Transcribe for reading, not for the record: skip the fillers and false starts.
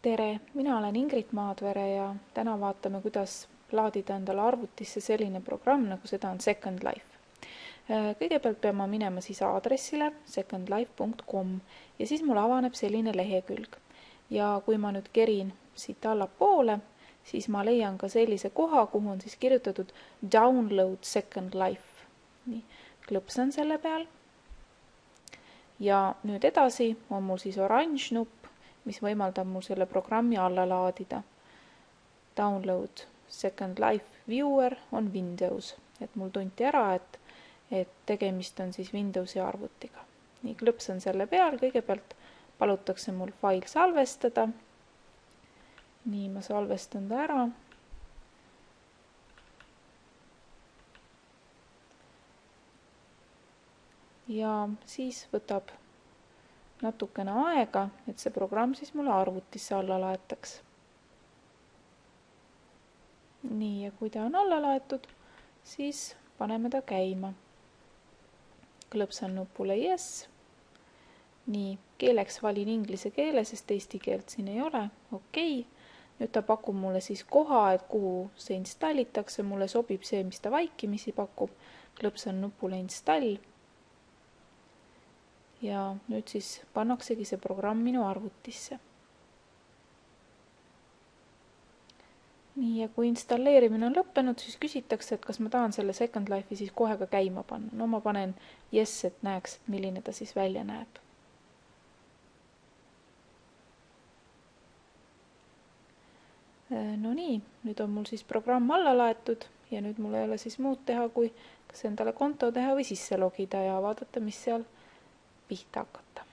Tere, mina olen Ingrid Maadvere ja täna vaatame, kuidas laadida endale arvutisse selline programm, nagu seda on Second Life. Kõigepealt pean ma minema siis aadressile secondlife.com ja siis mul avaneb selline lehekülg. Ja kui ma nüüd kerin siit allapoole, siis ma leian ka sellise koha, kuhu on siis kirjutatud Download Second Life. Nii, klõpsan selle peal. Ja nüüd edasi on mul siis oranž nupp, mis võimaldab mul selle programmi alla laadida. Download Second Life Viewer on Windows. Et mul tunti ära, et tegemist on siis Windowsi arvutiga. Nii, klõpsan selle peal. Kõigepealt palutakse mul fail salvestada. Nii, ma salvestan ta ära. Ja siis võtab natukene aega, et see programm siis mulle arvutisse alla laetaks. Nii, ja kui ta on alla laetud, siis paneme ta käima. Klõpsan nupule yes. Nii, keeleks valin inglise keele, sest eesti keelt siin ei ole. Okei. Nüüd ta pakub mulle siis koha, et kuhu see installitakse. Mulle sobib see, mis ta vaikimisi pakub. Klõpsan nupule install. Ja nüüd siis pannaksegi see programm minu arvutisse. Nii, ja kui installeerimine on lõppenud, siis küsitakse, et kas ma tahan selle Second Life'i siis kohe ka käima panna. No ma panen yes, et näeks, milline ta siis välja näeb. No nii, nüüd on mul siis programm alla laetud ja nüüd mul ei ole siis muud teha, kui kas endale konto teha või sisse logida ja vaadata, mis seal pihta hakata.